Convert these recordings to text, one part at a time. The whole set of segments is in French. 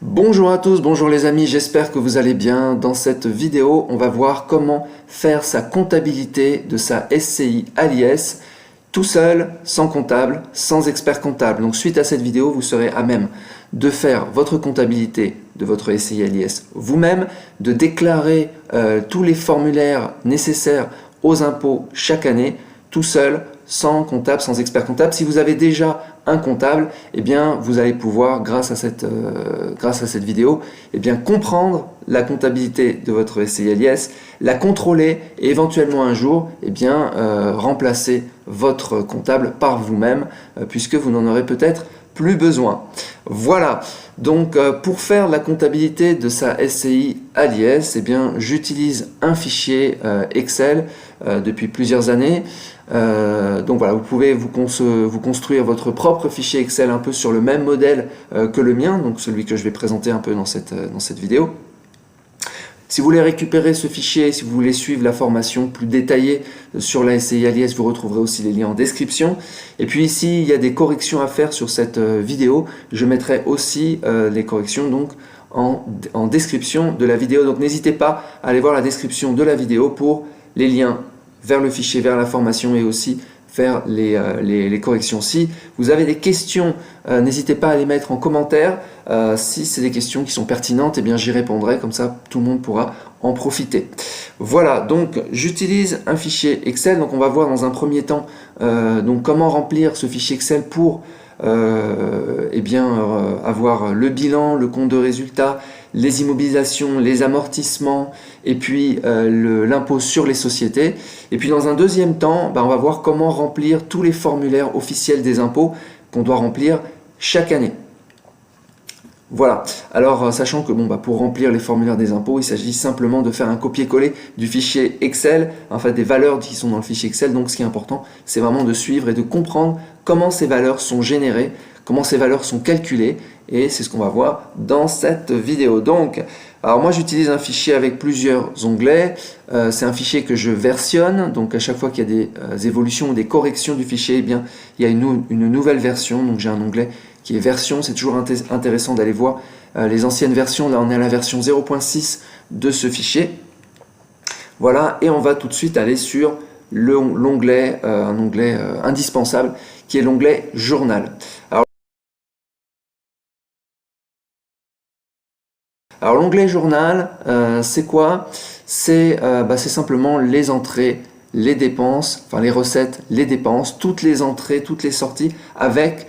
Bonjour à tous, bonjour les amis, j'espère que vous allez bien. Dans cette vidéo, on va voir comment faire sa comptabilité de sa SCI à l'IS tout seul, sans comptable, sans expert comptable. Donc suite à cette vidéo, vous serez à même de faire votre comptabilité de votre SCI à l'IS vous-même, de déclarer tous les formulaires nécessaires aux impôts chaque année, tout seul, sans comptable, sans expert comptable. Si vous avez déjà un comptable, eh bien, vous allez pouvoir, grâce à cette vidéo, eh bien, comprendre la comptabilité de votre SCI à l'IS, la contrôler et éventuellement un jour eh bien, remplacer votre comptable par vous-même, puisque vous n'en aurez peut-être plus besoin. Voilà, donc pour faire la comptabilité de sa SCI à l'IS, eh bien, j'utilise un fichier Excel depuis plusieurs années. Donc voilà, vous pouvez vous construire votre propre fichier Excel un peu sur le même modèle que le mien, donc celui que je vais présenter un peu dans cette vidéo. Si vous voulez récupérer ce fichier, si vous voulez suivre la formation plus détaillée sur la SCI à l'IS, vous retrouverez aussi les liens en description. Et puis ici, il y a des corrections à faire sur cette vidéo. Je mettrai aussi les corrections donc en description de la vidéo. Donc n'hésitez pas à aller voir la description de la vidéo pour les liens vers le fichier, vers la formation et aussi faire les corrections. Si vous avez des questions, n'hésitez pas à les mettre en commentaire. Si c'est des questions qui sont pertinentes, eh bien j'y répondrai, comme ça tout le monde pourra en profiter. Voilà, donc j'utilise un fichier Excel. Donc on va voir dans un premier temps donc comment remplir ce fichier Excel pour avoir le bilan, le compte de résultat, les immobilisations, les amortissements et puis l'impôt sur les sociétés. Et puis dans un deuxième temps, on va voir comment remplir tous les formulaires officiels des impôts qu'on doit remplir chaque année. Voilà, alors sachant que pour remplir les formulaires des impôts, il s'agit simplement de faire un copier-coller du fichier Excel, en fait des valeurs qui sont dans le fichier Excel. Donc ce qui est important, c'est vraiment de suivre et de comprendre comment ces valeurs sont générées, comment ces valeurs sont calculées, et c'est ce qu'on va voir dans cette vidéo. Donc, alors moi j'utilise un fichier avec plusieurs onglets, c'est un fichier que je versionne, donc à chaque fois qu'il y a des évolutions ou des corrections du fichier, eh bien, il y a une nouvelle version, donc j'ai un onglet qui est version. C'est toujours intéressant d'aller voir les anciennes versions. Là on est à la version 0.6 de ce fichier. Voilà, et on va tout de suite aller sur l'onglet, un onglet indispensable, qui est l'onglet journal. Alors l'onglet journal, c'est quoi? C'est simplement les entrées, les dépenses, enfin les recettes, les dépenses, toutes les entrées, toutes les sorties avec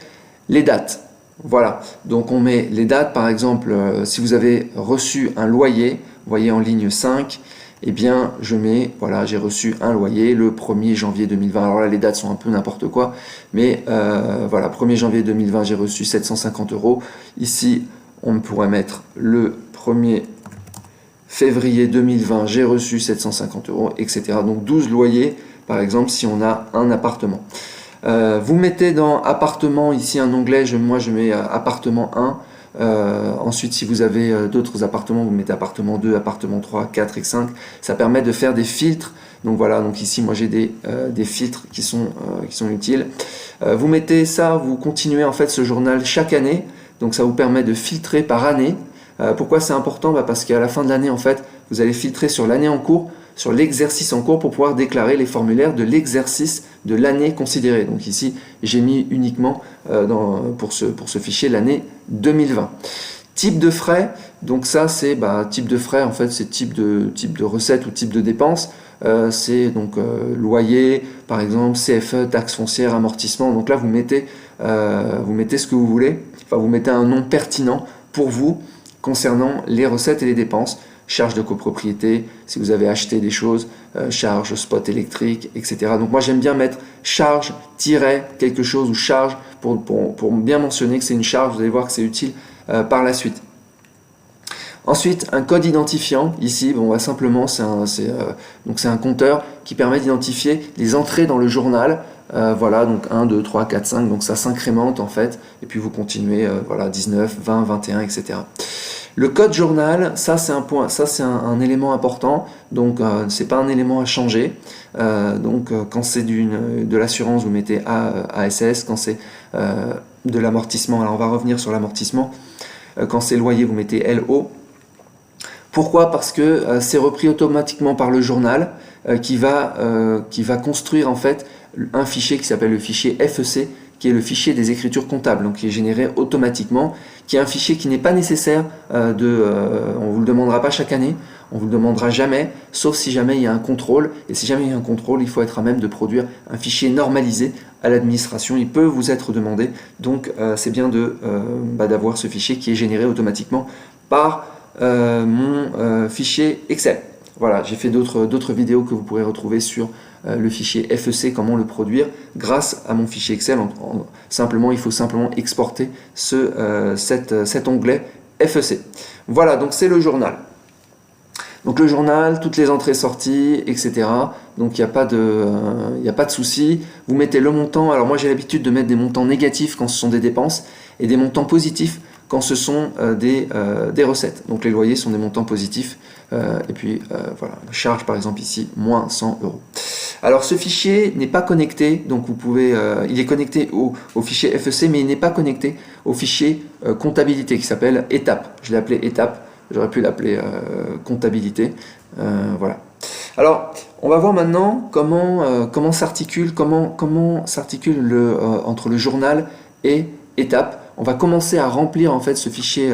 les dates. Voilà, donc on met les dates, par exemple, si vous avez reçu un loyer, vous voyez en ligne 5, eh bien je mets, voilà, j'ai reçu un loyer le 1er janvier 2020. Alors là, les dates sont un peu n'importe quoi, mais voilà, 1er janvier 2020, j'ai reçu 750 €. Ici, on pourrait mettre le 1er février 2020, j'ai reçu 750 €, etc. Donc 12 loyers, par exemple, si on a un appartement. Vous mettez dans appartement ici un onglet, moi je mets appartement 1. Ensuite, si vous avez d'autres appartements, vous mettez appartement 2, appartement 3, 4 et 5. Ça permet de faire des filtres. Donc voilà, donc ici moi j'ai des filtres qui sont utiles. Vous mettez ça, vous continuez en fait ce journal chaque année. Donc ça vous permet de filtrer par année. Pourquoi c'est important? Parce qu'à la fin de l'année, en fait, vous allez filtrer sur l'année en cours, sur l'exercice en cours pour pouvoir déclarer les formulaires de l'exercice de l'année considérée. Donc ici, j'ai mis uniquement pour ce fichier l'année 2020. Type de frais, donc ça c'est type de frais, en fait c'est type de recette ou type de dépense. C'est donc loyer, par exemple, CFE, taxe foncière, amortissement. Donc là vous mettez ce que vous voulez, enfin vous mettez un nom pertinent pour vous concernant les recettes et les dépenses. Charges de copropriété, si vous avez acheté des choses, charges spot électrique, etc. Donc moi j'aime bien mettre charge, quelque chose ou charge pour bien mentionner que c'est une charge. Vous allez voir que c'est utile par la suite. Ensuite, un code identifiant. Ici, simplement, c'est un compteur qui permet d'identifier les entrées dans le journal. Voilà, donc 1, 2, 3, 4, 5, donc ça s'incrémente en fait. Et puis vous continuez, voilà, 19, 20, 21, etc. Le code journal, ça c'est un élément important, donc c'est pas un élément à changer. Quand c'est de l'assurance, vous mettez ASS, quand c'est de l'amortissement, alors on va revenir sur l'amortissement. Quand c'est loyer, vous mettez LO. Pourquoi? Parce que c'est repris automatiquement par le journal qui va construire en fait un fichier qui s'appelle le fichier FEC, qui est le fichier des écritures comptables, donc qui est généré automatiquement, qui est un fichier qui n'est pas nécessaire on ne vous le demandera pas chaque année, on vous le demandera jamais, sauf si jamais il y a un contrôle, et si jamais il y a un contrôle, il faut être à même de produire un fichier normalisé à l'administration, il peut vous être demandé, donc c'est bien d'avoir ce fichier qui est généré automatiquement par mon fichier Excel. Voilà, j'ai fait d'autres vidéos que vous pourrez retrouver sur le fichier FEC, comment le produire grâce à mon fichier Excel. Il faut simplement exporter cet onglet FEC. Voilà, donc c'est le journal. Donc le journal, toutes les entrées sorties, etc. Donc il n'y a pas de souci. Vous mettez le montant. Alors moi j'ai l'habitude de mettre des montants négatifs quand ce sont des dépenses et des montants positifs quand ce sont des recettes. Donc les loyers sont des montants positifs. Et puis voilà, charge par exemple ici, moins 100 €. Alors ce fichier n'est pas connecté, donc il est connecté au fichier FEC, mais il n'est pas connecté au fichier comptabilité qui s'appelle étape. Je l'ai appelé étape, j'aurais pu l'appeler comptabilité. Voilà. Alors on va voir maintenant comment s'articule entre le journal et étape. On va commencer à remplir en fait ce fichier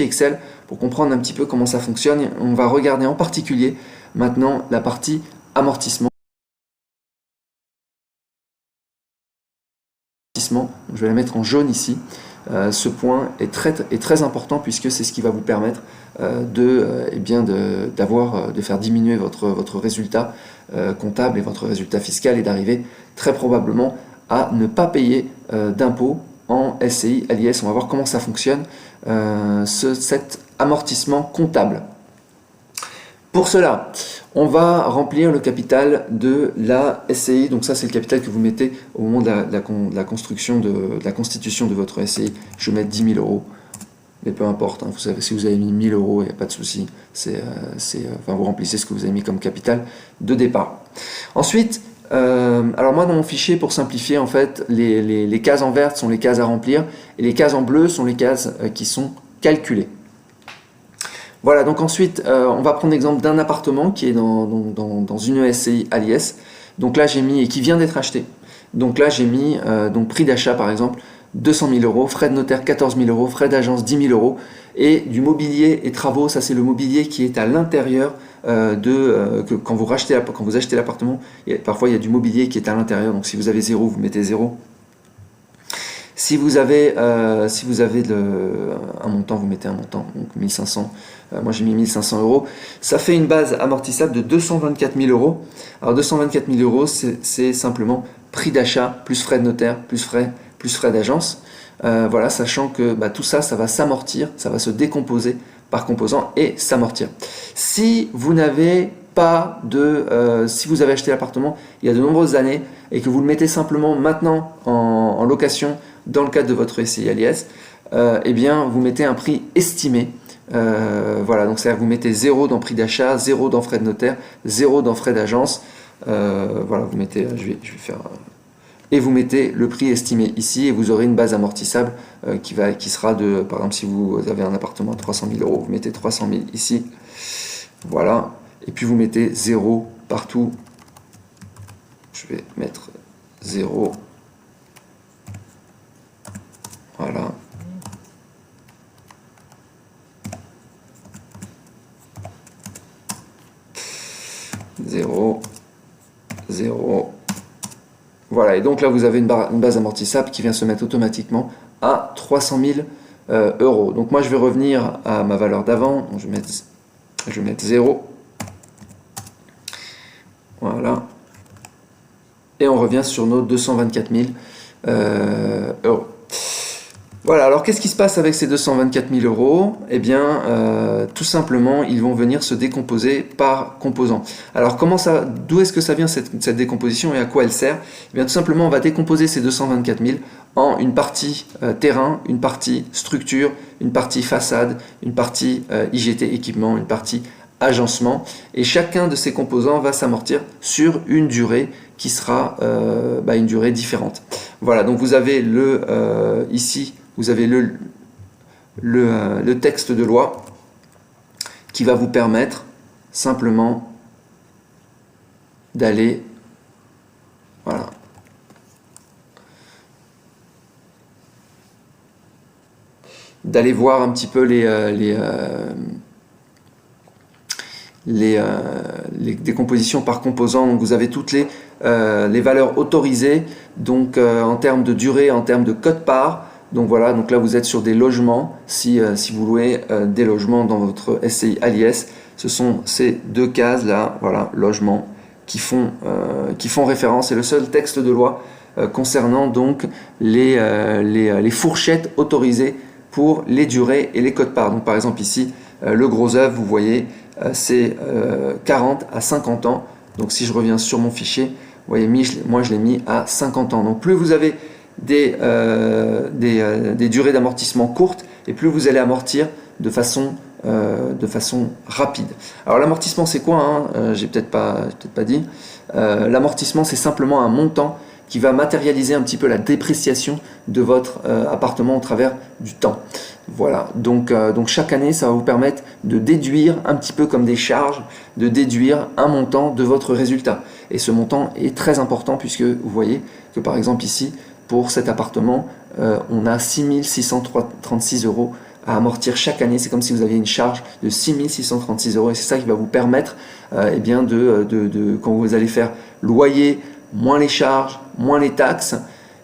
Excel pour comprendre un petit peu comment ça fonctionne. On va regarder en particulier maintenant la partie amortissement. Je vais la mettre en jaune ici. Ce point est très important puisque c'est ce qui va vous permettre de faire diminuer votre résultat comptable et votre résultat fiscal et d'arriver très probablement à ne pas payer d'impôts en SCI, LIS. On va voir comment ça fonctionne, cet amortissement comptable. Pour cela, on va remplir le capital de la SCI. Donc ça, c'est le capital que vous mettez au moment de la constitution de votre SCI. Je vais mettre 10 000 €. Mais peu importe, hein, vous savez, si vous avez mis 1 000 €, il n'y a pas de souci. Vous remplissez ce que vous avez mis comme capital de départ. Ensuite, alors moi dans mon fichier, pour simplifier, en fait, les cases en vert sont les cases à remplir et les cases en bleu sont les cases qui sont calculées. Voilà, donc ensuite on va prendre l'exemple d'un appartement qui est dans une SCI LIS. Donc là j'ai mis, et qui vient d'être acheté. Donc là j'ai mis prix d'achat par exemple 200 000 €, frais de notaire 14 000 €, frais d'agence 10 000 € et du mobilier et travaux. Ça c'est le mobilier qui est à l'intérieur quand vous achetez l'appartement. Parfois il y a du mobilier qui est à l'intérieur, donc si vous avez 0, vous mettez 0. Si vous avez un montant, vous mettez un montant, donc 1500. Moi j'ai mis 1500 €. Ça fait une base amortissable de 224 000 €. Alors 224 000 €, c'est simplement prix d'achat plus frais de notaire plus frais d'agence. Voilà, sachant que tout ça, ça va s'amortir, ça va se décomposer par composant et s'amortir. Si vous n'avez pas si vous avez acheté l'appartement il y a de nombreuses années et que vous le mettez simplement maintenant en location dans le cadre de votre SCI LIS, eh bien vous mettez un prix estimé. Voilà, donc c'est-à-dire que vous mettez 0 dans prix d'achat, 0 dans frais de notaire, 0 dans frais d'agence. Voilà, vous mettez, je vais faire... Et vous mettez le prix estimé ici et vous aurez une base amortissable qui sera de, par exemple si vous avez un appartement à 300 000 €, vous mettez 300 000 ici, voilà, et puis vous mettez 0 partout, je vais mettre 0, voilà, zéro, 0. Voilà, et donc là vous avez une base amortissable qui vient se mettre automatiquement à 300 000 €. Donc moi je vais revenir à ma valeur d'avant, je vais mettre 0. Voilà. Et on revient sur nos 224 000 €. Voilà, alors qu'est-ce qui se passe avec ces 224 000 €? Eh bien, tout simplement, ils vont venir se décomposer par composants. Alors, d'où est-ce que ça vient cette décomposition et à quoi elle sert? Eh bien, tout simplement, on va décomposer ces 224 000 en une partie terrain, une partie structure, une partie façade, une partie IGT équipement, une partie agencement. Et chacun de ces composants va s'amortir sur une durée qui sera une durée différente. Voilà, donc vous avez ici, vous avez le texte de loi qui va vous permettre simplement d'aller, voilà, d'aller voir un petit peu les décompositions par composant. Donc vous avez toutes les valeurs autorisées, donc en termes de durée, en termes de code-part. Donc voilà, donc là vous êtes sur des logements, si vous louez des logements dans votre SCI à l'IS, ce sont ces deux cases là, voilà, logements, qui font référence. C'est le seul texte de loi concernant donc les fourchettes autorisées pour les durées et les codes-parts. Donc par exemple ici, le gros œuvre, vous voyez, c'est 40 à 50 ans. Donc si je reviens sur mon fichier, vous voyez, moi je l'ai mis à 50 ans. Donc plus vous avez des durées d'amortissement courtes, et plus vous allez amortir de façon rapide. Alors l'amortissement c'est quoi, hein, j'ai peut-être pas dit. L'amortissement c'est simplement un montant qui va matérialiser un petit peu la dépréciation de votre appartement au travers du temps. Voilà, donc chaque année ça va vous permettre de déduire un petit peu comme des charges, de déduire un montant de votre résultat. Et ce montant est très important puisque vous voyez que par exemple ici, pour cet appartement, on a 6 636 € à amortir chaque année. C'est comme si vous aviez une charge de 6 636 € et c'est ça qui va vous permettre eh bien quand vous allez faire loyer, moins les charges, moins les taxes,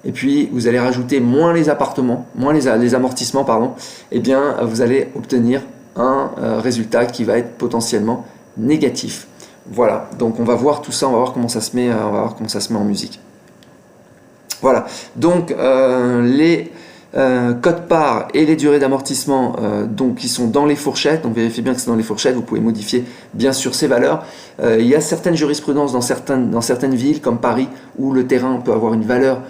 et puis vous allez rajouter moins les appartements, moins les amortissements, pardon, et bien vous allez obtenir un résultat qui va être potentiellement négatif. Voilà, donc on va voir tout ça, on va voir comment ça se met en musique. Voilà, donc les codes-parts et les durées d'amortissement donc qui sont dans les fourchettes, donc vérifiez bien que c'est dans les fourchettes, vous pouvez modifier bien sûr ces valeurs. Il y a certaines jurisprudences dans certaines villes comme Paris où le terrain peut avoir une valeur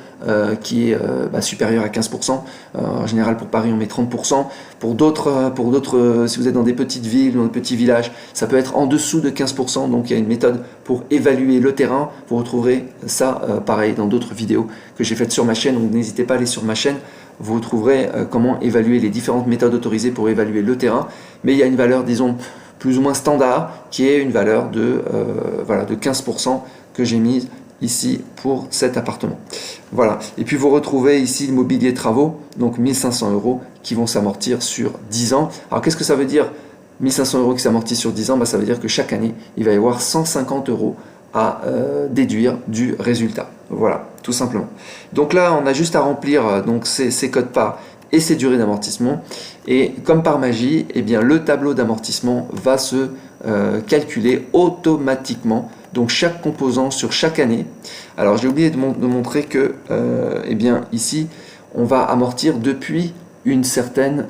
qui est supérieure à 15%. En général pour Paris on met 30%. Pour d'autres, si vous êtes dans des petites villes, dans des petits villages, ça peut être en dessous de 15%. Donc il y a une méthode pour évaluer le terrain. Vous retrouverez ça pareil dans d'autres vidéos que j'ai faites sur ma chaîne, donc n'hésitez pas à aller sur ma chaîne. Vous trouverez comment évaluer les différentes méthodes autorisées pour évaluer le terrain. Mais il y a une valeur, disons, plus ou moins standard, qui est une valeur de 15% que j'ai mise ici pour cet appartement. Voilà. Et puis vous retrouvez ici le mobilier de travaux, donc 1 500 € qui vont s'amortir sur 10 ans. Alors qu'est-ce que ça veut dire 1 500 € qui s'amortissent sur 10 ans? Ça veut dire que chaque année, il va y avoir 150 € à déduire du résultat. Voilà, tout simplement. Donc là, on a juste à remplir donc ces codes-parts et ces durées d'amortissement. Et comme par magie, eh bien, le tableau d'amortissement va se calculer automatiquement. Donc chaque composant sur chaque année. Alors j'ai oublié de montrer que eh bien, ici, on va amortir depuis une certaine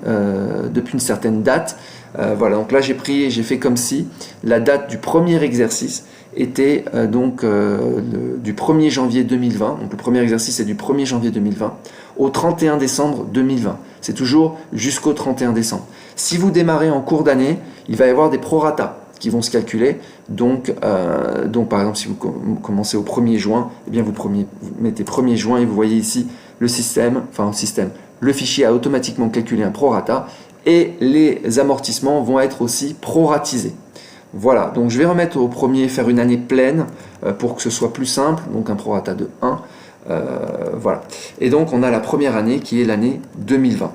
date. Voilà, donc là j'ai fait comme si la date du premier exercice était du 1er janvier 2020, donc le premier exercice est du 1er janvier 2020 au 31 décembre 2020. C'est toujours jusqu'au 31 décembre. Si vous démarrez en cours d'année, il va y avoir des prorata qui vont se calculer. Donc par exemple, si vous commencez au 1er juin, eh bien vous mettez 1er juin et vous voyez ici le fichier a automatiquement calculé un prorata et les amortissements vont être aussi proratisés. Voilà, donc je vais remettre au premier, faire une année pleine pour que ce soit plus simple, donc un prorata de 1. Voilà, et donc on a la première année qui est l'année 2020.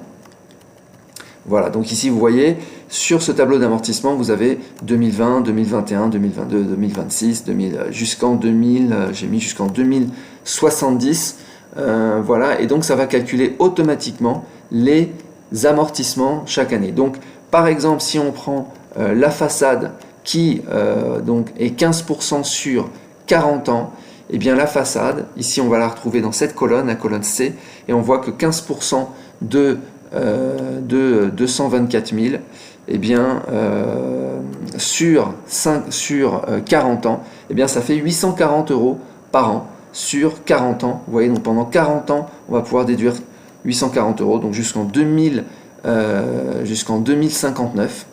Voilà, donc ici vous voyez, sur ce tableau d'amortissement, vous avez 2020, 2021, 2022, 2026, jusqu'en 2000, j'ai mis jusqu'en 2070. Voilà, et donc ça va calculer automatiquement les amortissements chaque année. Donc par exemple, si on prend la façade qui donc est 15% sur 40 ans, et bien la façade, ici on va la retrouver dans cette colonne, la colonne C, et on voit que 15% de 224 000, et bien sur 40 ans, et bien ça fait 840 € par an sur 40 ans. Vous voyez, donc pendant 40 ans, on va pouvoir déduire 840 €, donc jusqu'en 2059.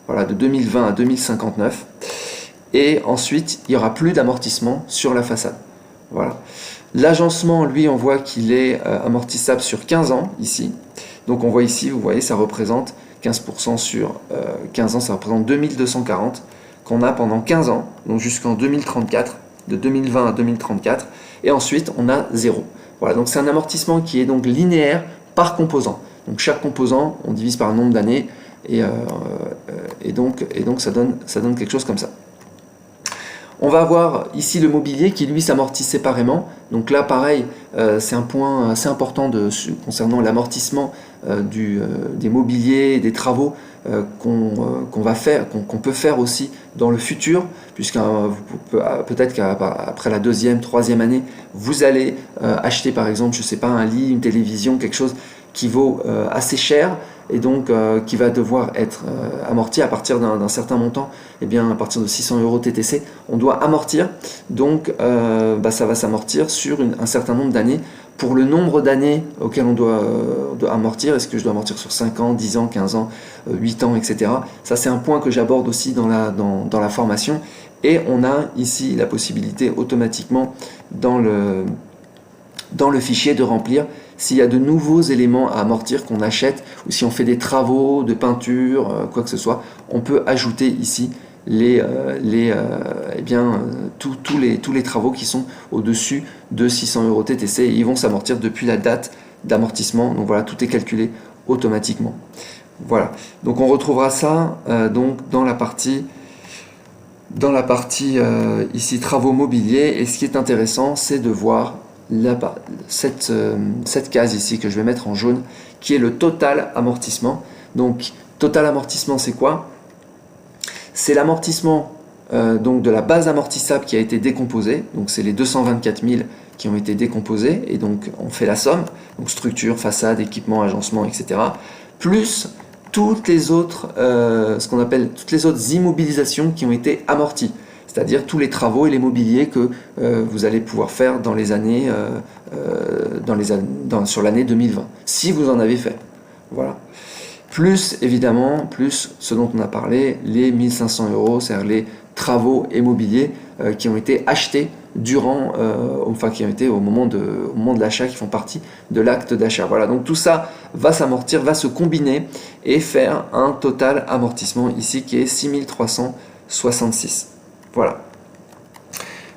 Voilà, de 2020 à 2059. Et ensuite, il n'y aura plus d'amortissement sur la façade. Voilà. L'agencement, lui, on voit qu'il est amortissable sur 15 ans, ici. Donc on voit ici, vous voyez, ça représente 15% sur 15 ans, ça représente 2240 qu'on a pendant 15 ans, donc jusqu'en 2034, de 2020 à 2034, et ensuite on a 0. Voilà, donc c'est un amortissement qui est donc linéaire par composant. Donc chaque composant, on divise par le nombre d'années, et donc ça donne quelque chose comme ça. On va avoir ici le mobilier qui lui s'amortit séparément. Donc là pareil, c'est un point assez important concernant l'amortissement des mobiliers, des travaux qu'on va faire, qu'on peut faire aussi dans le futur, puisque peut-être qu'après la deuxième, troisième année, vous allez acheter par exemple, je sais pas, un lit, une télévision, quelque chose qui vaut assez cher, et donc qui va devoir être amorti à partir d'un certain montant. Et bien à partir de 600 € TTC, on doit amortir, donc ça va s'amortir sur un certain nombre d'années. Pour le nombre d'années auxquelles on doit amortir, est-ce que je dois amortir sur 5 ans, 10 ans, 15 ans, 8 ans, etc. Ça c'est un point que j'aborde aussi dans la formation, et on a ici la possibilité automatiquement dans le fichier de remplir s'il y a de nouveaux éléments à amortir qu'on achète, ou si on fait des travaux de peinture, quoi que ce soit, on peut ajouter ici tous les travaux qui sont au-dessus de 600 € TTC, et ils vont s'amortir depuis la date d'amortissement. Donc voilà, tout est calculé automatiquement. Voilà, donc on retrouvera ça donc dans la partie ici travaux mobiliers, et ce qui est intéressant, c'est de voir cette case ici que je vais mettre en jaune, qui est le total amortissement. Donc total amortissement, c'est quoi? C'est l'amortissement donc de la base amortissable qui a été décomposée. Donc c'est les 224 000 qui ont été décomposés, et donc on fait la somme, donc structure, façade, équipement, agencement, etc. plus toutes les autres, ce qu'on appelle toutes les autres immobilisations qui ont été amorties, c'est-à-dire tous les travaux et les mobiliers que vous allez pouvoir faire dans les années, sur l'année 2020, si vous en avez fait. Voilà. Plus évidemment, plus ce dont on a parlé, les 1500 €, c'est-à-dire les travaux et mobiliers qui ont été achetés durant, qui ont été au moment de l'achat, qui font partie de l'acte d'achat. Voilà, donc tout ça va s'amortir, va se combiner et faire un total amortissement ici qui est 6366. Voilà.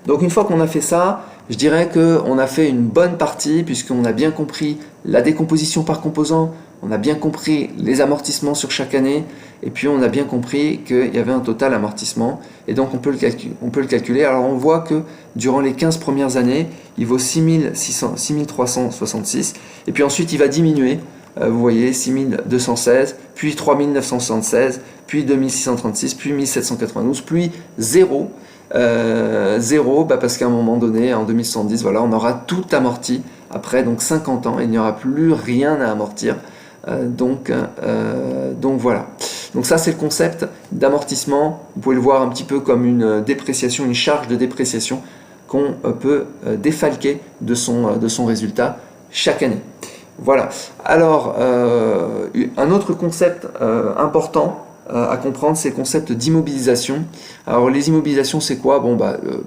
Donc une fois qu'on a fait ça, je dirais qu'on a fait une bonne partie, puisqu'on a bien compris la décomposition par composant, on a bien compris les amortissements sur chaque année, et puis on a bien compris qu'il y avait un total amortissement, et donc on peut le calculer. Alors on voit que durant les 15 premières années, il vaut 6366, et puis ensuite il va diminuer, vous voyez, 6216, puis 3976, puis 2636, puis 1792, puis 0. 0 parce qu'à un moment donné, en 2110, voilà, on aura tout amorti. Après donc 50 ans, il n'y aura plus rien à amortir. Donc voilà. Donc ça c'est le concept d'amortissement. Vous pouvez le voir un petit peu comme une dépréciation, une charge de dépréciation qu'on peut défalquer de son résultat chaque année. Voilà. Alors un autre concept important à comprendre, c'est le concept d'immobilisation. Alors les immobilisations, c'est quoi? Bon,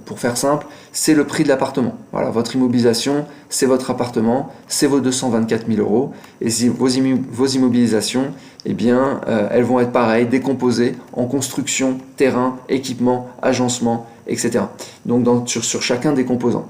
pour faire simple, c'est le prix de l'appartement. Voilà, votre immobilisation, c'est votre appartement, c'est vos 224 000 €. Et vos immobilisations, eh bien, elles vont être pareilles, décomposées en construction, terrain, équipement, agencement, etc. Donc sur chacun des composants.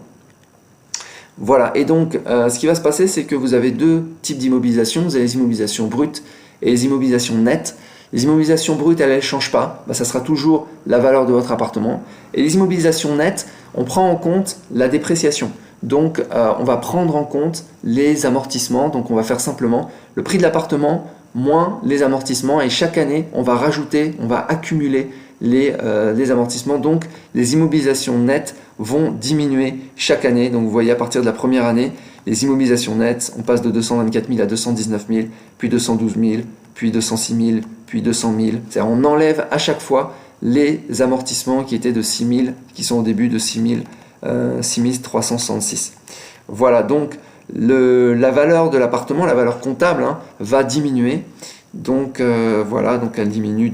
Voilà, et donc ce qui va se passer, c'est que vous avez deux types d'immobilisation. Vous avez les immobilisations brutes et les immobilisations nettes. Les immobilisations brutes, elles ne changent pas, ça sera toujours la valeur de votre appartement. Et les immobilisations nettes, on prend en compte la dépréciation. Donc on va prendre en compte les amortissements, donc on va faire simplement le prix de l'appartement moins les amortissements, et chaque année on va rajouter, on va accumuler les amortissements. Donc les immobilisations nettes vont diminuer chaque année. Donc vous voyez, à partir de la première année, les immobilisations nettes, on passe de 224 000 à 219 000, puis 212 000, puis 206 000, puis 200 000. C'est-à-dire on enlève à chaque fois les amortissements qui étaient de 6 000, qui sont au début de 6 366. Voilà, donc la valeur de l'appartement, la valeur comptable, va diminuer. Donc voilà, donc elle diminue.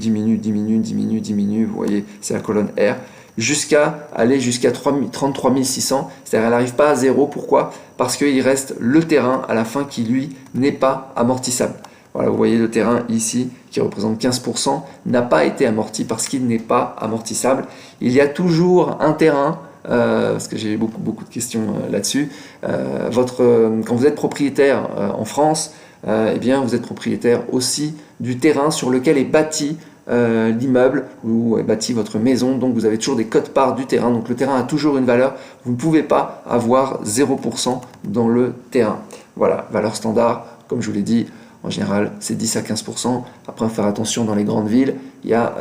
Vous voyez, c'est la colonne R. jusqu'à aller jusqu'à 33 600, c'est-à-dire elle n'arrive pas à zéro. Pourquoi? Parce qu'il reste le terrain à la fin qui lui n'est pas amortissable. Voilà, vous voyez le terrain ici qui représente 15% n'a pas été amorti parce qu'il n'est pas amortissable. Il y a toujours un terrain, parce que j'ai beaucoup de questions là-dessus, quand vous êtes propriétaire en France, eh bien vous êtes propriétaire aussi du terrain sur lequel est bâti l'immeuble ou est bâti votre maison, donc vous avez toujours des quotes-parts du terrain, donc le terrain a toujours une valeur, vous ne pouvez pas avoir 0% dans le terrain. Voilà, valeur standard, comme je vous l'ai dit, en général c'est 10 à 15%, après il faut faire attention dans les grandes villes, il y a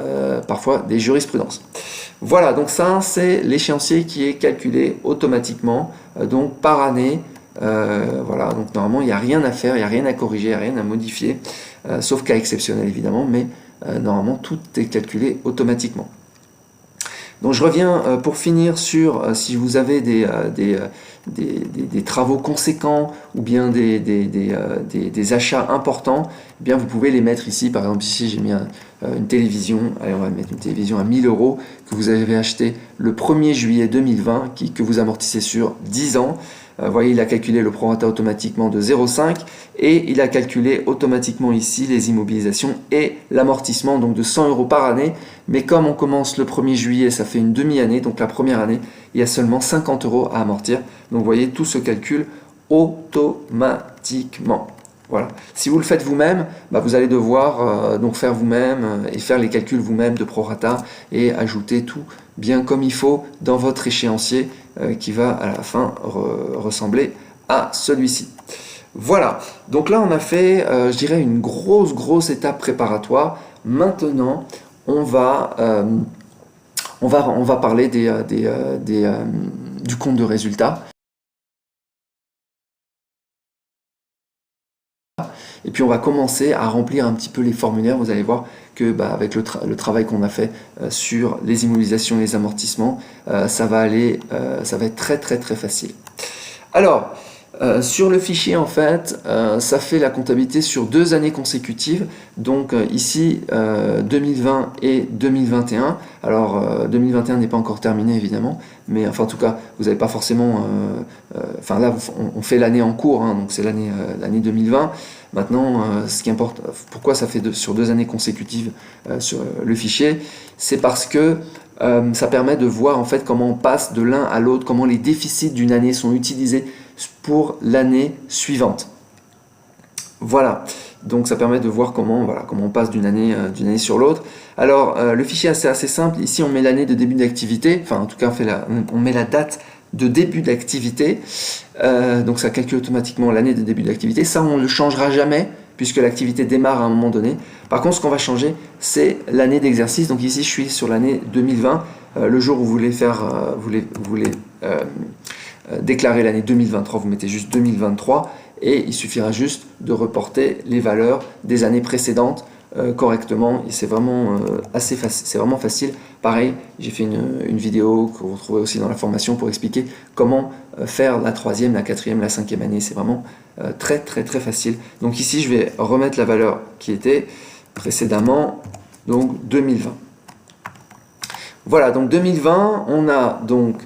parfois des jurisprudences. Voilà, donc ça c'est l'échéancier qui est calculé automatiquement, donc par année. Voilà, donc normalement il n'y a rien à faire, il n'y a rien à corriger, il n'y a rien à modifier, sauf cas exceptionnel évidemment, mais normalement tout est calculé automatiquement. Donc je reviens pour finir sur si vous avez des travaux conséquents ou bien des achats importants, eh bien vous pouvez les mettre ici. Par exemple ici j'ai mis une télévision, allez on va mettre une télévision à 1000 € que vous avez acheté le 1er juillet 2020 que vous amortissez sur 10 ans. Vous voyez, il a calculé le prorata automatiquement de 0,5 et il a calculé automatiquement ici les immobilisations et l'amortissement donc de 100 € par année. Mais comme on commence le 1er juillet, ça fait une demi-année, donc la première année, il y a seulement 50 € à amortir. Donc vous voyez, tout se calcule automatiquement. Voilà. Si vous le faites vous-même, vous allez devoir donc faire vous-même et faire les calculs vous-même de prorata et ajouter tout bien comme il faut dans votre échéancier qui va à la fin ressembler à celui-ci. Voilà, donc là on a fait, je dirais, une grosse étape préparatoire. Maintenant, on va parler du compte de résultat. Et puis on va commencer à remplir un petit peu les formulaires. Vous allez voir que avec le travail qu'on a fait sur les immobilisations et les amortissements, ça va être très facile. Alors, sur le fichier, en fait, ça fait la comptabilité sur 2 années consécutives. Donc ici, 2020 et 2021. Alors, 2021 n'est pas encore terminé, évidemment. Mais enfin, en tout cas, vous n'avez pas forcément... Enfin, là, on fait l'année en cours, hein, donc c'est l'année 2020. Maintenant, ce qui importe, pourquoi ça fait sur 2 années consécutives sur le fichier, c'est parce que ça permet de voir en fait comment on passe de l'un à l'autre, comment les déficits d'une année sont utilisés pour l'année suivante. Voilà, donc ça permet de voir comment on passe d'une année sur l'autre. Alors, le fichier c'est assez simple. Ici, on met l'année de début d'activité, enfin en tout cas on met la date de début d'activité, donc ça calcule automatiquement l'année de début d'activité. Ça, on ne le changera jamais puisque l'activité démarre à un moment donné. Par contre, ce qu'on va changer, c'est l'année d'exercice. Donc ici, je suis sur l'année 2020. Le jour où vous voulez déclarer l'année 2023, vous mettez juste 2023 et il suffira juste de reporter les valeurs des années précédentes correctement, et c'est vraiment assez facile, c'est vraiment facile. Pareil, j'ai fait une vidéo que vous retrouvez aussi dans la formation pour expliquer comment faire la 3e, la 4e, la 5e année. C'est vraiment très facile. Donc ici, je vais remettre la valeur qui était précédemment, donc 2020. Voilà, donc 2020, on a donc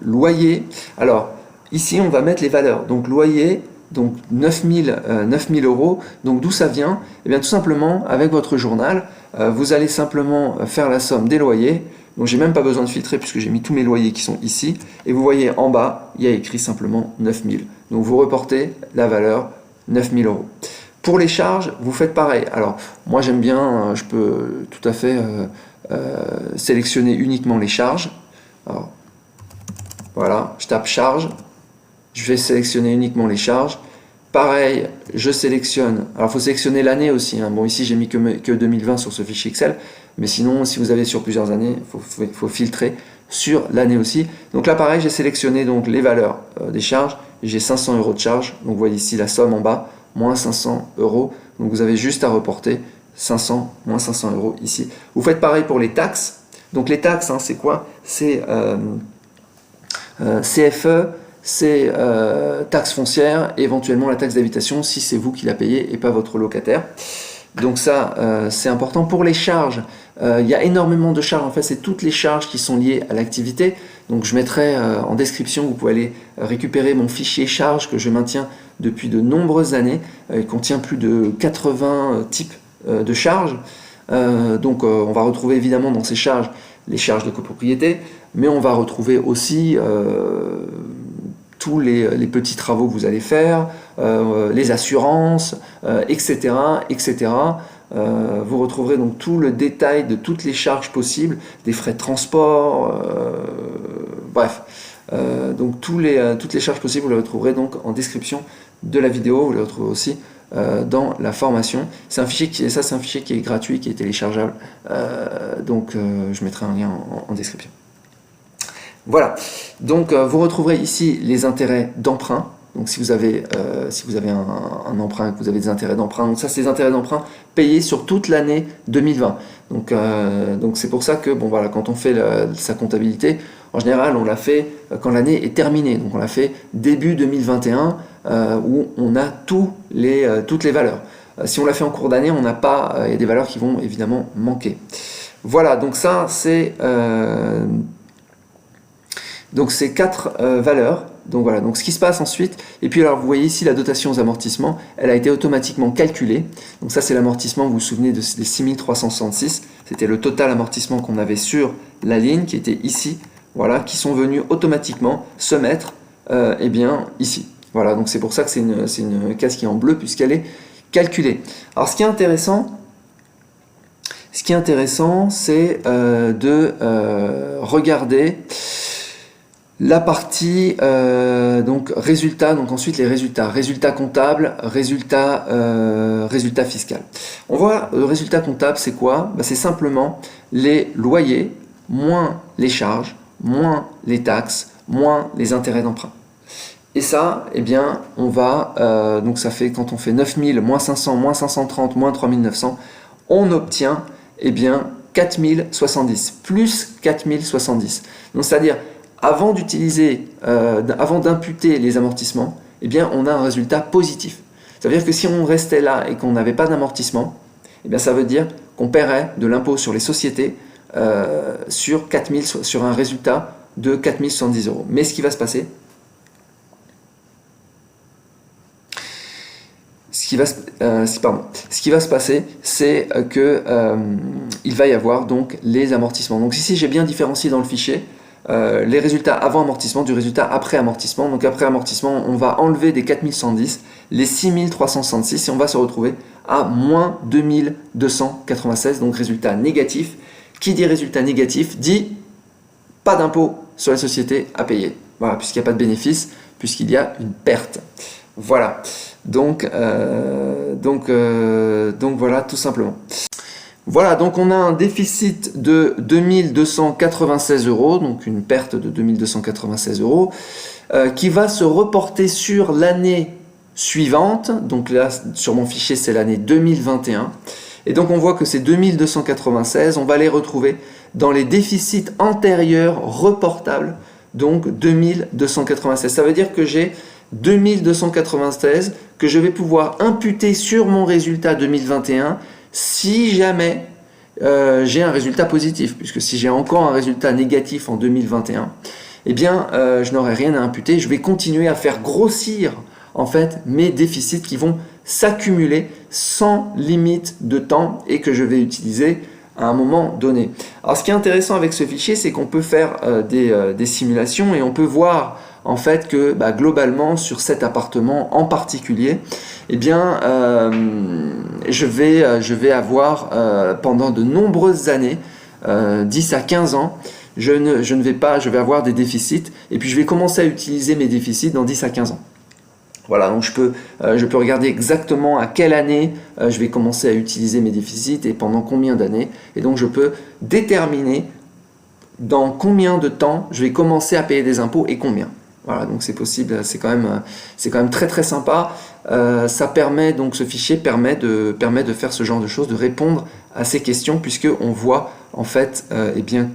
loyer. Alors ici, on va mettre les valeurs. Donc loyer, donc 9000 €. Donc d'où ça vient? Eh bien tout simplement, avec votre journal, vous allez simplement faire la somme des loyers. Donc j'ai même pas besoin de filtrer puisque j'ai mis tous mes loyers qui sont ici. Et vous voyez en bas, il y a écrit simplement 9000. Donc vous reportez la valeur 9000 €. Pour les charges, vous faites pareil. Alors moi j'aime bien, je peux tout à fait sélectionner uniquement les charges. Alors, voilà, je tape charge. Je vais sélectionner uniquement les charges. Pareil, je sélectionne. Alors, il faut sélectionner l'année aussi, hein. Bon, ici, j'ai mis que 2020 sur ce fichier Excel. Mais sinon, si vous avez sur plusieurs années, il faut filtrer sur l'année aussi. Donc là, pareil, j'ai sélectionné donc, les valeurs des charges. J'ai 500 € de charges. Donc, vous voyez ici la somme en bas, moins 500 €. Donc, vous avez juste à reporter 500, moins 500 € ici. Vous faites pareil pour les taxes. Donc, les taxes, hein, c'est quoi? C'est CFE, c'est taxe foncière et éventuellement la taxe d'habitation si c'est vous qui la payez et pas votre locataire. Donc ça, c'est important. Pour les charges, Il y a énormément de charges, en fait c'est toutes les charges qui sont liées à l'activité. Donc je mettrai en description, vous pouvez aller récupérer mon fichier charges que je maintiens depuis de nombreuses années. Il contient plus de 80 types de charges. Donc on va retrouver évidemment dans ces charges les charges de copropriété, mais on va retrouver aussi tous les petits travaux que vous allez faire, les assurances, etc. etc. Vous retrouverez donc tout le détail de toutes les charges possibles, des frais de transport, bref. Donc toutes les charges possibles, vous les retrouverez donc en description de la vidéo, vous les retrouvez aussi dans la formation. C'est un fichier qui est gratuit, qui est téléchargeable, donc je mettrai un lien en description. Voilà, donc vous retrouverez ici les intérêts d'emprunt. Donc si vous avez un emprunt, que vous avez des intérêts d'emprunt, donc ça c'est des intérêts d'emprunt payés sur toute l'année 2020. Donc c'est pour ça que bon voilà, quand on fait sa comptabilité, en général on l'a fait quand l'année est terminée. Donc on l'a fait début 2021 où on a toutes les valeurs. Si on l'a fait en cours d'année, on n'a pas, il y a des valeurs qui vont évidemment manquer. Voilà, donc ça c'est donc ces 4 valeurs. Donc voilà, donc ce qui se passe ensuite, et puis alors vous voyez ici la dotation aux amortissements, elle a été automatiquement calculée. Donc ça c'est l'amortissement, vous vous souvenez des 6366, c'était le total amortissement qu'on avait sur la ligne qui était ici, voilà, qui sont venus automatiquement se mettre eh bien ici. Voilà, donc c'est pour ça que c'est une case qui est en bleu puisqu'elle est calculée. Alors ce qui est intéressant, c'est de regarder la partie donc résultat, donc ensuite les résultats comptables, résultat fiscal. On voit le résultat comptable, c'est quoi? C'est simplement les loyers moins les charges, moins les taxes, moins les intérêts d'emprunt. Et ça, eh bien, on va, donc ça fait quand on fait 9000, moins 500, moins 530, moins 3900, on obtient, eh bien, 4070, plus 4070. Donc c'est-à-dire, avant d'imputer les amortissements, eh bien, on a un résultat positif. Ça veut dire que si on restait là et qu'on n'avait pas d'amortissement, eh bien, ça veut dire qu'on paierait de l'impôt sur les sociétés sur un résultat de 4070 €. Mais ce qui va se passer, c'est que il va y avoir donc les amortissements. Donc ici, j'ai bien différencié dans le fichier les résultats avant amortissement du résultat après amortissement. Donc après amortissement, on va enlever des 4110 les 6366 et on va se retrouver à moins 2296, donc résultat négatif. Qui dit résultat négatif dit pas d'impôt sur les sociétés à payer. Voilà, puisqu'il n'y a pas de bénéfice, puisqu'il y a une perte. Voilà, donc voilà tout simplement. Voilà, donc on a un déficit de 2296 €, donc une perte de 2296 €, qui va se reporter sur l'année suivante. Donc là, sur mon fichier, c'est l'année 2021. Et donc on voit que ces 2296, on va les retrouver dans les déficits antérieurs reportables, donc 2296. Ça veut dire que j'ai 2296 que je vais pouvoir imputer sur mon résultat 2021 si jamais j'ai un résultat positif, puisque si j'ai encore un résultat négatif en 2021, eh bien je n'aurai rien à imputer, je vais continuer à faire grossir en fait mes déficits qui vont s'accumuler sans limite de temps et que je vais utiliser à un moment donné. Alors ce qui est intéressant avec ce fichier, c'est qu'on peut faire des simulations et on peut voir en fait que globalement sur cet appartement en particulier, eh bien je vais avoir pendant de nombreuses années, 10 à 15 ans, je vais avoir des déficits et puis je vais commencer à utiliser mes déficits dans 10 à 15 ans. Voilà, donc je peux regarder exactement à quelle année je vais commencer à utiliser mes déficits et pendant combien d'années. Et donc je peux déterminer dans combien de temps je vais commencer à payer des impôts et combien. Voilà, donc c'est possible, c'est quand même très très sympa. Ça permet, donc ce fichier permet de faire ce genre de choses, de répondre à ces questions, puisque on voit en fait eh bien,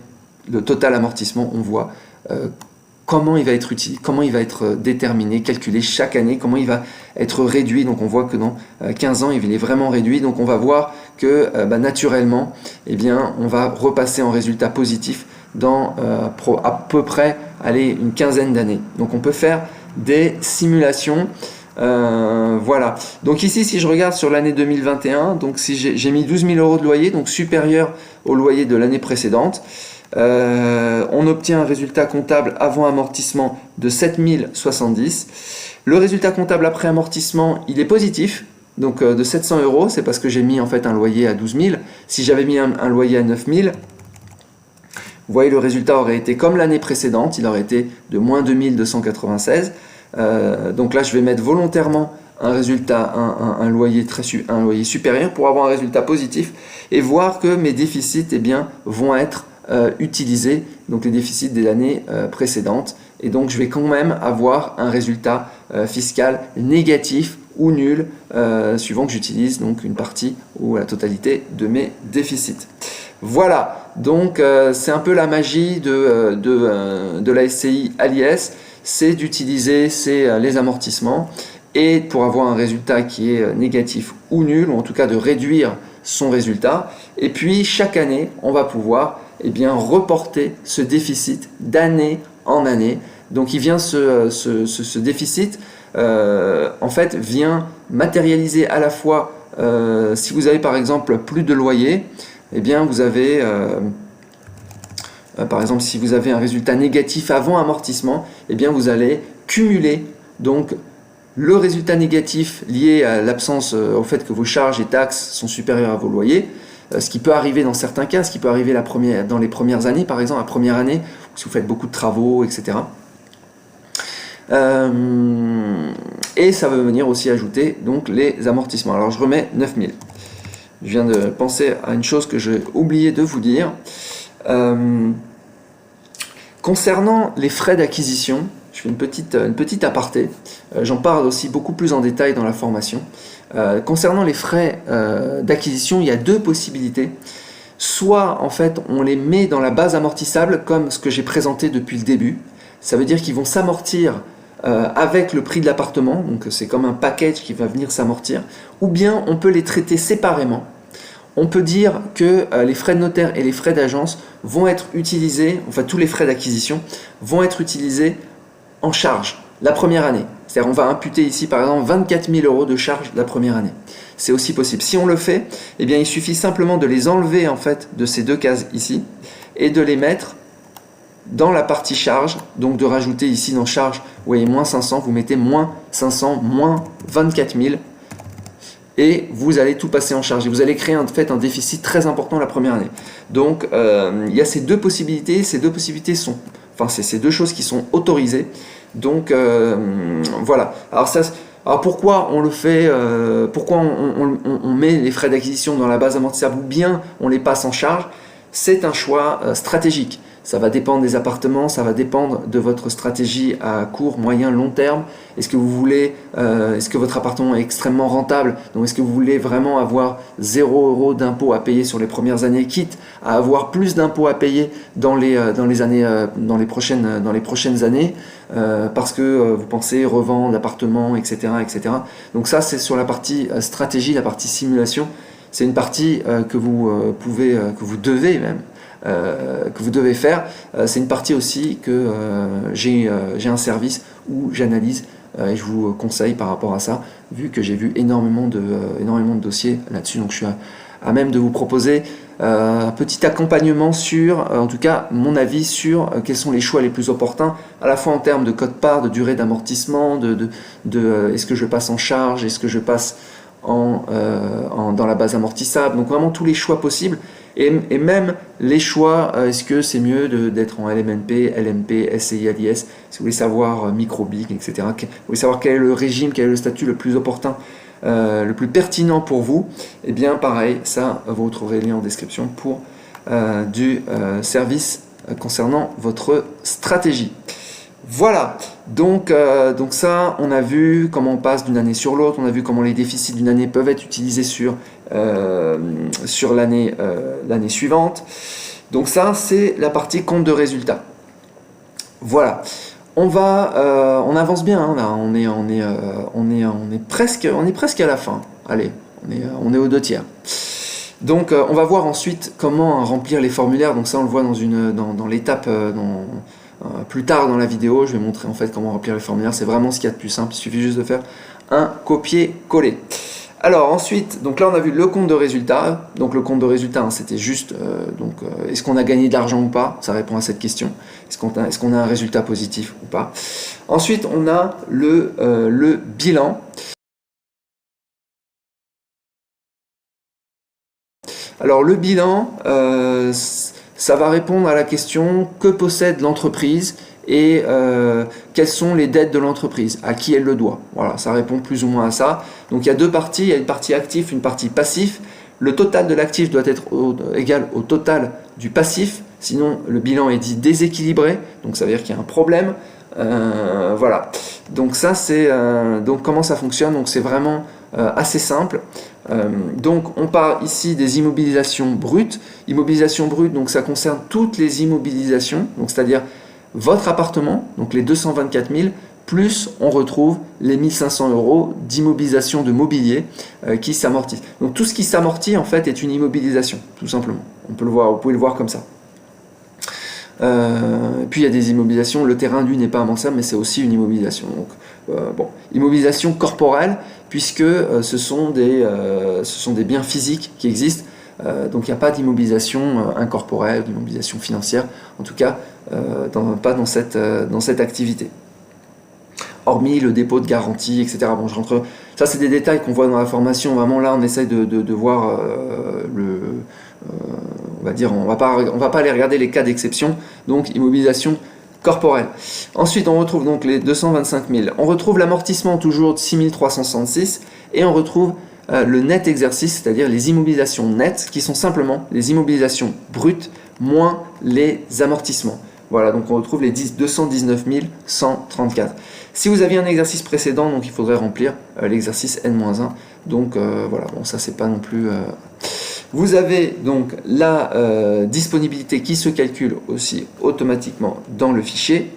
le total amortissement, on voit comment il va être utilisé, comment il va être déterminé, calculé chaque année, comment il va être réduit. Donc on voit que dans 15 ans, il est vraiment réduit. Donc on va voir que naturellement, eh bien, on va repasser en résultat positif dans à peu près une quinzaine d'années. Donc on peut faire des simulations. Voilà. Donc ici, si je regarde sur l'année 2021, donc si j'ai mis 12 000 € de loyer, donc supérieur au loyer de l'année précédente, on obtient un résultat comptable avant amortissement de 7 070. Le résultat comptable après amortissement, il est positif, donc de 700 €. C'est parce que j'ai mis en fait un loyer à 12 000. Si j'avais mis un loyer à 9 000, vous voyez, le résultat aurait été comme l'année précédente, il aurait été de moins 2296. Donc là, je vais mettre volontairement un résultat, un loyer supérieur pour avoir un résultat positif et voir que mes déficits vont être utilisés, donc les déficits des années précédentes. Et donc, je vais quand même avoir un résultat fiscal négatif ou nul, suivant que j'utilise donc une partie ou la totalité de mes déficits. Voilà, donc c'est un peu la magie de la SCI à l'IS, c'est d'utiliser les amortissements et pour avoir un résultat qui est négatif ou nul, ou en tout cas de réduire son résultat. Et puis chaque année, on va pouvoir reporter ce déficit d'année en année. Donc il vient ce déficit, en fait, vient matérialiser à la fois, si vous avez par exemple plus de loyer, vous avez, par exemple, si vous avez un résultat négatif avant amortissement, vous allez cumuler donc le résultat négatif lié à l'absence, au fait que vos charges et taxes sont supérieures à vos loyers, ce qui peut arriver dans certains cas, ce qui peut arriver dans les premières années, par exemple, la première année, si vous faites beaucoup de travaux, etc. Et ça va venir aussi ajouter donc les amortissements. Alors je remets 9000. Je viens de penser à une chose que j'ai oublié de vous dire. Concernant les frais d'acquisition, je fais une petite aparté. J'en parle aussi beaucoup plus en détail dans la formation. Concernant les frais d'acquisition, il y a deux possibilités. Soit en fait on les met dans la base amortissable comme ce que j'ai présenté depuis le début. Ça veut dire qu'ils vont s'amortir avec le prix de l'appartement, donc c'est comme un package qui va venir s'amortir, ou bien on peut les traiter séparément. On peut dire que les frais de notaire et les frais d'agence vont être utilisés, enfin tous les frais d'acquisition vont être utilisés en charge la première année. C'est-à-dire on va imputer ici par exemple 24 000 € de charge la première année. C'est aussi possible. Si on le fait, il suffit simplement de les enlever en fait de ces deux cases ici et de les mettre dans la partie charge, donc de rajouter ici dans charge, vous voyez, moins 500, vous mettez moins 500, moins 24 000, et vous allez tout passer en charge. Et vous allez créer en fait un déficit très important la première année. Donc, il y a ces deux possibilités. Ces deux possibilités sont, enfin, c'est ces deux choses qui sont autorisées. Donc, voilà. Alors pourquoi on le fait, pourquoi on met les frais d'acquisition dans la base amortissable ou bien on les passe en charge? C'est un choix stratégique. Ça va dépendre des appartements, ça va dépendre de votre stratégie à court, moyen, long terme. Est-ce que vous voulez, est-ce que votre appartement est extrêmement rentable? Donc est-ce que vous voulez vraiment avoir 0 € d'impôt à payer sur les premières années, quitte à avoir plus d'impôts à payer dans les prochaines années, parce que vous pensez revendre l'appartement, etc., etc. Donc ça, c'est sur la partie stratégie, la partie simulation. C'est une partie que vous devez même. Que vous devez faire. C'est une partie aussi que j'ai un service où j'analyse et je vous conseille par rapport à ça, vu que j'ai vu énormément de dossiers là-dessus. Donc je suis à même de vous proposer un petit accompagnement sur, en tout cas mon avis sur quels sont les choix les plus opportuns, à la fois en termes de quote-part, de durée d'amortissement, est-ce que je passe en charge, est-ce que je passe dans la base amortissable, donc vraiment tous les choix possibles. Et même les choix, est-ce que c'est mieux d'être en LMNP, LMP, SCI, LIS, si vous voulez savoir micro-BIC, etc. Vous voulez savoir quel est le régime, quel est le statut le plus opportun, le plus pertinent pour vous, et bien pareil, ça, vous trouverez le lien en description pour du service concernant votre stratégie. Voilà, donc ça, on a vu comment on passe d'une année sur l'autre, on a vu comment les déficits d'une année peuvent être utilisés sur l'année suivante. Donc ça, c'est la partie compte de résultat. Voilà, on avance bien, hein, là, on est presque à la fin. Allez, on est aux 2 tiers. Donc on va voir ensuite comment remplir les formulaires. Donc ça on le voit dans l'étape plus tard dans la vidéo. Je vais montrer en fait comment remplir les formulaires. C'est vraiment ce qu'il y a de plus simple. Il suffit juste de faire un copier-coller. Alors ensuite, donc là on a vu le compte de résultat. Donc le compte de résultat, hein, c'était juste est-ce qu'on a gagné de l'argent ou pas? Ça répond à cette question. Est-ce qu'on a un résultat positif ou pas? Ensuite on a le bilan. Alors le bilan, ça va répondre à la question que possède l'entreprise et quelles sont les dettes de l'entreprise, à qui elle le doit. Voilà, ça répond plus ou moins à ça. Donc il y a deux parties, il y a une partie active, une partie passif. Le total de l'actif doit être égal au total du passif, sinon le bilan est dit déséquilibré, donc ça veut dire qu'il y a un problème. Voilà, donc ça c'est donc comment ça fonctionne. Donc c'est vraiment assez simple. Donc on parle ici des immobilisations brutes. Immobilisation brute, donc ça concerne toutes les immobilisations, donc c'est-à-dire votre appartement, donc les 224 000, plus on retrouve les 1500 € d'immobilisation de mobilier qui s'amortissent. Donc tout ce qui s'amortit en fait est une immobilisation, tout simplement. On peut le voir, vous pouvez le voir comme ça. Puis il y a des immobilisations, le terrain lui n'est pas amorçable mais c'est aussi une immobilisation. Donc, bon, immobilisation corporelle puisque ce sont des biens physiques qui existent, donc il n'y a pas d'immobilisation incorporelle, d'immobilisation financière, en tout cas pas dans cette activité. Hormis le dépôt de garantie, etc. Bon, ça c'est des détails qu'on voit dans la formation, vraiment là on essaye de voir on va dire, on va pas aller regarder les cas d'exception, donc immobilisation corporelle. Ensuite, on retrouve donc les 225 000. On retrouve l'amortissement toujours de 6 366 et on retrouve le net exercice, c'est-à-dire les immobilisations nettes qui sont simplement les immobilisations brutes moins les amortissements. Voilà, donc on retrouve les 219 134. Si vous aviez un exercice précédent, donc il faudrait remplir l'exercice N-1. Donc voilà, bon ça c'est pas non plus... Vous avez donc la disponibilité qui se calcule aussi automatiquement dans le fichier.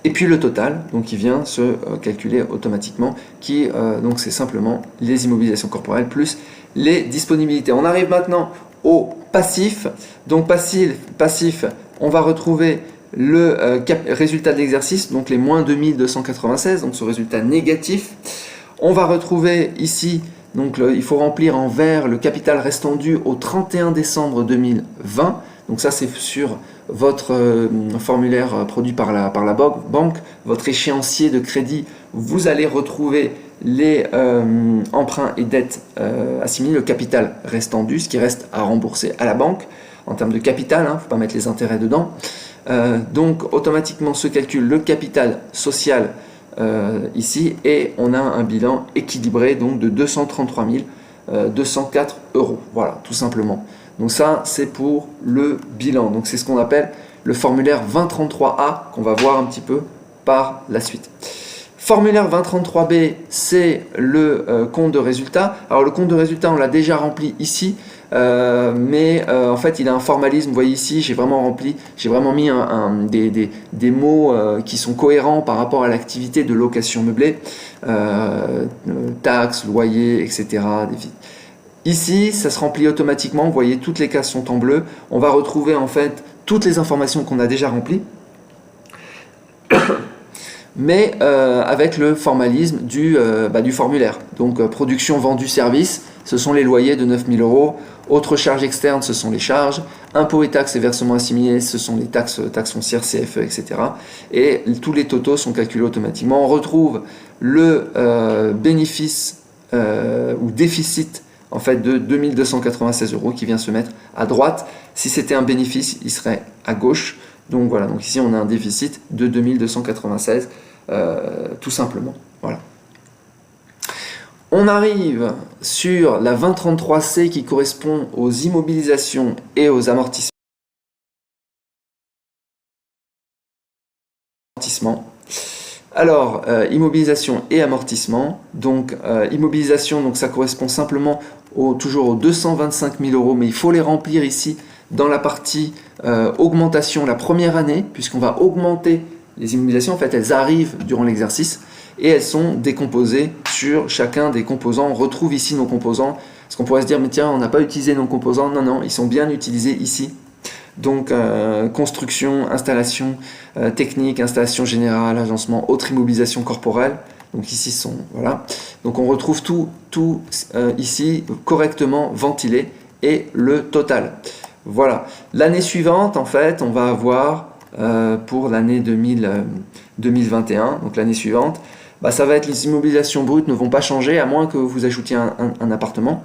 Et puis le total, donc qui vient se calculer automatiquement, donc c'est simplement les immobilisations corporelles plus les disponibilités. On arrive maintenant au passif. Donc passif, on va retrouver le résultat de l'exercice, donc les moins 2296, donc ce résultat négatif. On va retrouver ici, donc il faut remplir en vert le capital restant dû au 31 décembre 2020. Donc ça c'est sur votre formulaire produit par la banque, votre échéancier de crédit. Vous allez retrouver les emprunts et dettes assimilés, le capital restant dû, ce qui reste à rembourser à la banque en termes de capital, il ne faut pas mettre les intérêts dedans. Donc automatiquement se calcule le capital social ici et on a un bilan équilibré donc de 233 204 €. Voilà, tout simplement. Donc ça, c'est pour le bilan. Donc c'est ce qu'on appelle le formulaire 2033A qu'on va voir un petit peu par la suite. Formulaire 2033B, c'est le compte de résultat. Alors le compte de résultat, on l'a déjà rempli ici, mais en fait il a un formalisme. Vous voyez ici, j'ai vraiment mis des mots qui sont cohérents par rapport à l'activité de location meublée, taxes, loyers, etc. Ici, ça se remplit automatiquement. Vous voyez, toutes les cases sont en bleu. On va retrouver en fait toutes les informations qu'on a déjà remplies, mais avec le formalisme du formulaire. Donc production, vendu, service, ce sont les loyers de 9 000 €. Autres charges externes, ce sont les charges. Impôts et taxes et versements assimilés, ce sont les taxes foncières, CFE, etc. Et tous les totaux sont calculés automatiquement. On retrouve le bénéfice ou déficit en fait de 2296 € qui vient se mettre à droite. Si c'était un bénéfice, il serait à gauche. Donc voilà, donc ici on a un déficit de 2296 tout simplement. Voilà. On arrive sur la 2033C qui correspond aux immobilisations et aux amortissements. Alors, immobilisation et amortissement. Donc, immobilisation, donc ça correspond simplement toujours aux 225 000 €, mais il faut les remplir ici dans la partie augmentation la première année, puisqu'on va augmenter les immobilisations. En fait, elles arrivent durant l'exercice et elles sont décomposées sur chacun des composants. On retrouve ici nos composants. Parce qu'on pourrait se dire, mais tiens, on n'a pas utilisé nos composants. Non, non, ils sont bien utilisés ici. Donc, construction, installation technique, installation générale, agencement, autre immobilisation corporelle. Donc ici, voilà. Donc on retrouve tout ici correctement ventilé et le total. Voilà. L'année suivante, en fait, on va avoir pour l'année 2021, donc l'année suivante, bah, ça va être les immobilisations brutes ne vont pas changer à moins que vous ajoutiez un appartement.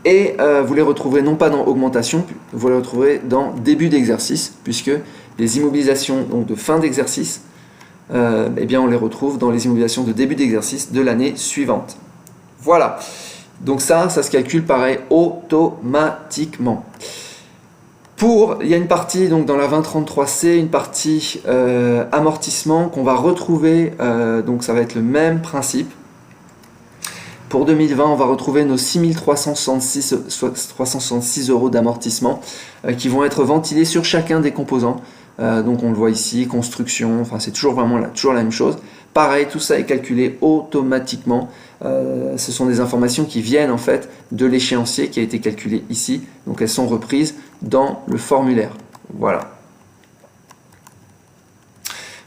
Et vous les retrouverez non pas dans augmentation, vous les retrouverez dans début d'exercice, puisque les immobilisations donc, de fin d'exercice, eh bien on les retrouve dans les immobilisations de début d'exercice de l'année suivante. Voilà. Donc ça se calcule pareil automatiquement. Il y a une partie donc dans la 2033C, une partie amortissement qu'on va retrouver, donc ça va être le même principe. Pour 2020, on va retrouver nos 6 366 € d'amortissement qui vont être ventilés sur chacun des composants. Donc on le voit ici, construction, enfin c'est toujours la même chose. Pareil, tout ça est calculé automatiquement. Ce sont des informations qui viennent en fait de l'échéancier qui a été calculé ici. Donc elles sont reprises dans le formulaire. Voilà.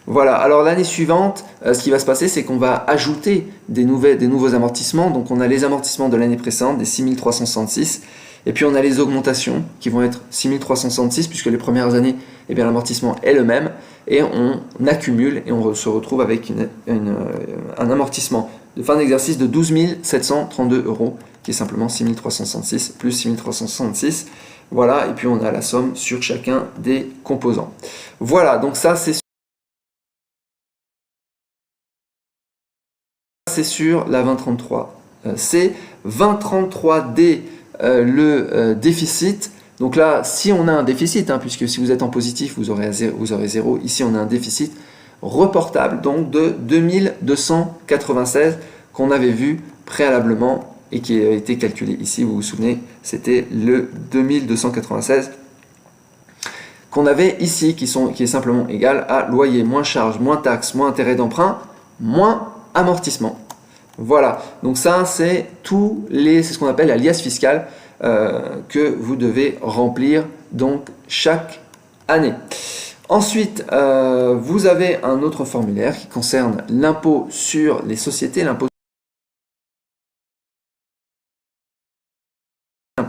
Voilà, alors l'année suivante, ce qui va se passer, c'est qu'on va ajouter des nouveaux amortissements. Donc on a les amortissements de l'année précédente, des 6 366, et puis on a les augmentations qui vont être 6 366, puisque les premières années, eh bien l'amortissement est le même, et on accumule et on se retrouve avec un amortissement de fin d'exercice de 12 732 €, qui est simplement 6 366 plus 6 366. Voilà, et puis on a la somme sur chacun des composants. Voilà, donc ça c'est sur la 2033C. 2033D, le déficit. Donc là, si on a un déficit, puisque si vous êtes en positif, vous aurez 0. Ici, on a un déficit reportable donc de 2296 qu'on avait vu préalablement et qui a été calculé ici. Vous vous souvenez, c'était le 2296 qu'on avait ici, qui est simplement égal à loyer moins charge, moins taxes, moins intérêt d'emprunt, moins amortissement. Voilà, donc ça c'est ce qu'on appelle la liasse fiscale que vous devez remplir donc chaque année. Ensuite, vous avez un autre formulaire qui concerne l'impôt sur les sociétés, l'impôt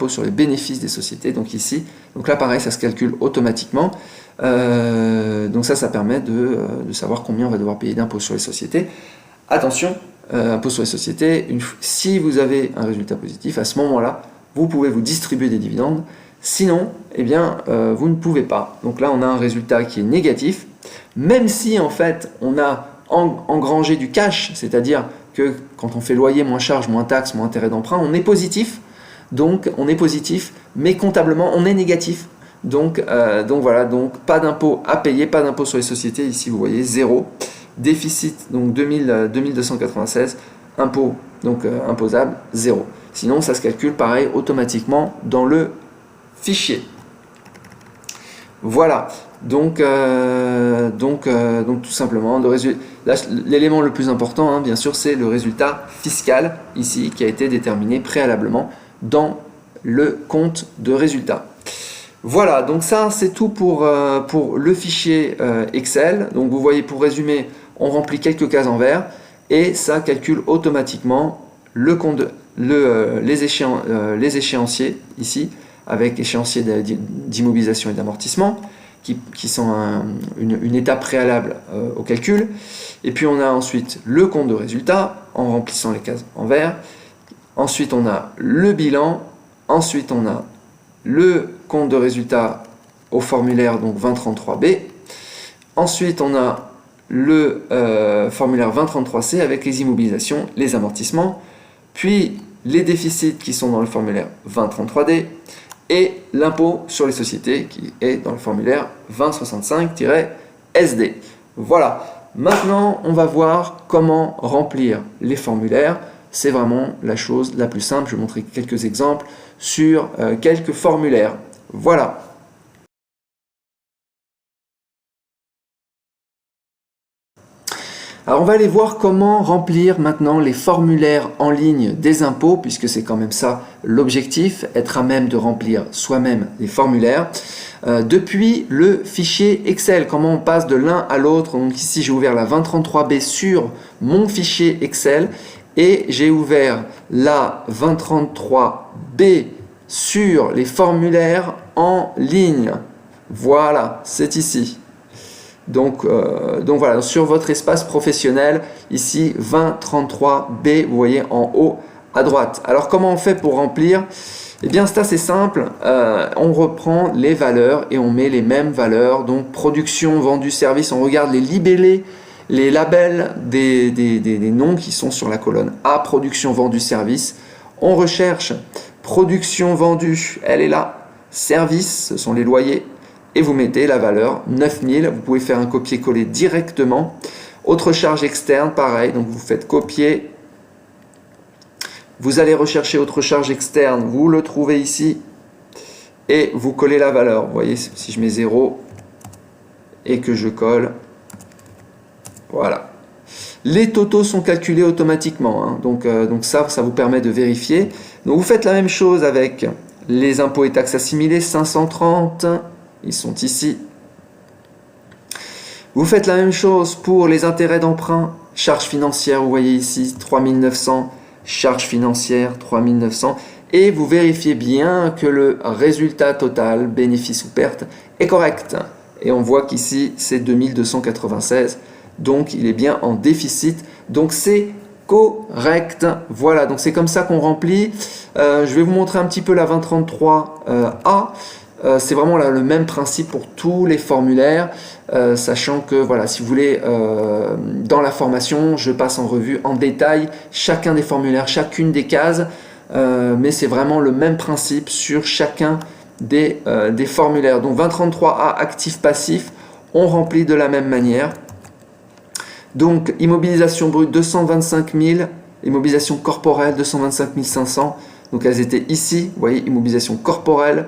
sur les bénéfices des sociétés, donc ici. Donc là pareil, ça se calcule automatiquement. Donc ça permet de savoir combien on va devoir payer d'impôt sur les sociétés. Attention, impôt sur les sociétés, si vous avez un résultat positif, à ce moment-là, vous pouvez vous distribuer des dividendes. Sinon, eh bien, vous ne pouvez pas. Donc là, on a un résultat qui est négatif, même si en fait, on a engrangé du cash, c'est-à-dire que quand on fait loyer, moins charges, moins taxes, moins intérêt d'emprunt, on est positif. Donc, on est positif, mais comptablement, on est négatif. Donc voilà, donc pas d'impôt à payer, pas d'impôt sur les sociétés. Ici, vous voyez, 0. Déficit, donc 2296, impôt, donc imposable, 0. Sinon, ça se calcule pareil automatiquement dans le fichier. Voilà, donc tout simplement, l'élément le plus important, bien sûr, c'est le résultat fiscal, ici, qui a été déterminé préalablement dans le compte de résultat. Voilà, donc ça c'est tout pour le fichier Excel. Donc vous voyez, pour résumer, on remplit quelques cases en vert et ça calcule automatiquement le compte les échéanciers ici, avec échéancier d'immobilisation et d'amortissement qui sont une étape préalable au calcul. Et puis on a ensuite le compte de résultat en remplissant les cases en vert. Ensuite on a le bilan. Ensuite on a le compte de résultat au formulaire donc 2033B. Ensuite, on a le formulaire 2033C avec les immobilisations, les amortissements, puis les déficits qui sont dans le formulaire 2033D et l'impôt sur les sociétés qui est dans le formulaire 2065-SD. Voilà, maintenant on va voir comment remplir les formulaires. C'est vraiment la chose la plus simple. Je vais montrer quelques exemples sur quelques formulaires. Voilà. Alors on va aller voir comment remplir maintenant les formulaires en ligne des impôts, puisque c'est quand même ça l'objectif, être à même de remplir soi-même les formulaires. Depuis le fichier Excel, comment on passe de l'un à l'autre. Donc ici j'ai ouvert la 2033B sur mon fichier Excel et j'ai ouvert la 2033B sur les formulaires en ligne. Voilà, c'est ici. Donc voilà, sur votre espace professionnel, ici 2033B, vous voyez en haut à droite. Alors comment on fait pour remplir? Eh bien c'est assez simple, on reprend les valeurs et on met les mêmes valeurs. Donc production, vendu, service, on regarde les libellés, les labels des noms qui sont sur la colonne A, production, vendu, service. On recherche production, vendue, elle est là, service, ce sont les loyers. Et vous mettez la valeur 9000, vous pouvez faire un copier-coller directement. Autre charge externe, pareil, donc vous faites copier. Vous allez rechercher autre charge externe, vous le trouvez ici et vous collez la valeur. Vous voyez, si je mets 0 et que je colle, voilà. Les totaux sont calculés automatiquement, hein. Donc ça vous permet de vérifier. Donc vous faites la même chose avec les impôts et taxes assimilés, 530. Ils sont ici. Vous faites la même chose pour les intérêts d'emprunt, charges financières, vous voyez ici 3900, charges financières 3900, et vous vérifiez bien que le résultat total, bénéfice ou perte, est correct. Et on voit qu'ici c'est 2296, donc il est bien en déficit, donc c'est correct. Voilà, donc c'est comme ça qu'on remplit. Je vais vous montrer un petit peu la 2033A. C'est vraiment là, le même principe pour tous les formulaires, sachant que voilà, si vous voulez, dans la formation, je passe en revue en détail chacun des formulaires, chacune des cases, mais c'est vraiment le même principe sur chacun des formulaires. Donc 2033A, actif-passif, on remplit de la même manière. Donc immobilisation brute 225 000, immobilisation corporelle 225 500, donc elles étaient ici, vous voyez, immobilisation corporelle.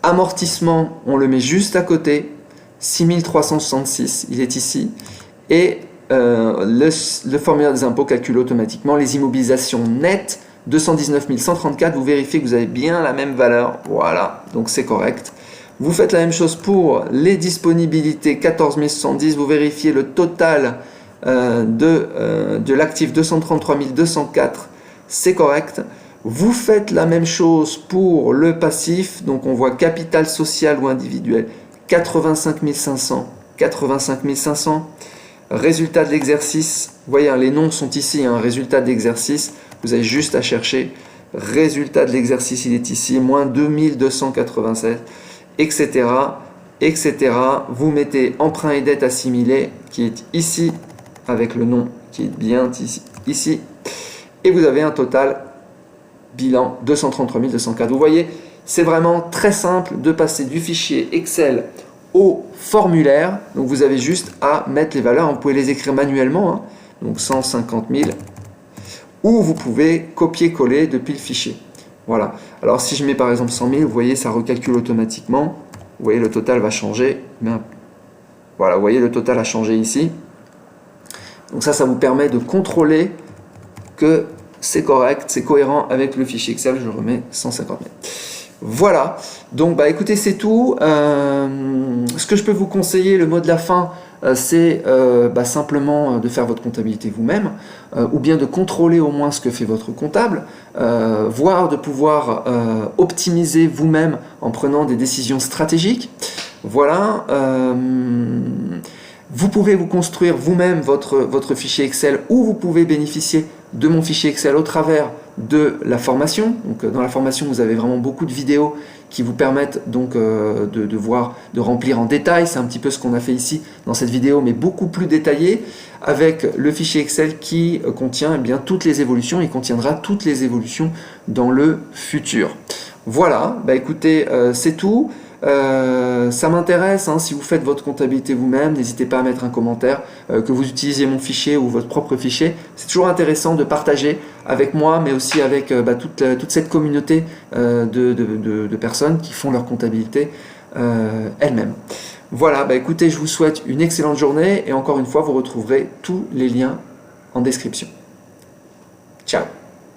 Amortissement, on le met juste à côté, 6366, il est ici. Et le formulaire des impôts calcule automatiquement les immobilisations nettes, 219 134, vous vérifiez que vous avez bien la même valeur, voilà, donc c'est correct. Vous faites la même chose pour les disponibilités, 14 070, vous vérifiez le total de l'actif, 233 204, c'est correct. Vous faites la même chose pour le passif, donc on voit capital social ou individuel, 85 500, 85 500. Résultat de l'exercice, vous voyez, hein, les noms sont ici, hein, résultat d'exercice, vous avez juste à chercher, résultat de l'exercice, il est ici, moins 2287, etc., etc. Vous mettez emprunt et dette assimilée, qui est ici, avec le nom qui est bien ici, et vous avez un total bilan 233 204. Vous voyez, c'est vraiment très simple de passer du fichier Excel au formulaire. Donc vous avez juste à mettre les valeurs, vous pouvez les écrire manuellement, hein, donc 150 000, ou vous pouvez copier-coller depuis le fichier. Voilà. Alors si je mets par exemple 100 000, vous voyez, ça recalcule automatiquement. Vous voyez, le total va changer. Voilà, vous voyez, le total a changé ici. Donc ça vous permet de contrôler que c'est correct, c'est cohérent avec le fichier Excel. Je remets 150 000. Voilà, donc bah écoutez, c'est tout. Ce que je peux vous conseiller, le mot de la fin, c'est simplement de faire votre comptabilité vous-même, ou bien de contrôler au moins ce que fait votre comptable, voire de pouvoir optimiser vous-même en prenant des décisions stratégiques. Voilà. Vous pouvez vous construire vous-même votre fichier Excel, ou vous pouvez bénéficier de mon fichier Excel au travers de la formation. Donc, dans la formation, vous avez vraiment beaucoup de vidéos qui vous permettent donc de remplir en détail. C'est un petit peu ce qu'on a fait ici dans cette vidéo, mais beaucoup plus détaillé, avec le fichier Excel qui contient eh bien, toutes les évolutions, et contiendra toutes les évolutions dans le futur. Voilà, bah écoutez, c'est tout. Ça m'intéresse, hein, si vous faites votre comptabilité vous-même, n'hésitez pas à mettre un commentaire, que vous utilisiez mon fichier ou votre propre fichier. C'est toujours intéressant de partager avec moi, mais aussi avec toute cette communauté de personnes qui font leur comptabilité elles-mêmes. Voilà, bah écoutez, je vous souhaite une excellente journée et encore une fois, vous retrouverez tous les liens en description. Ciao!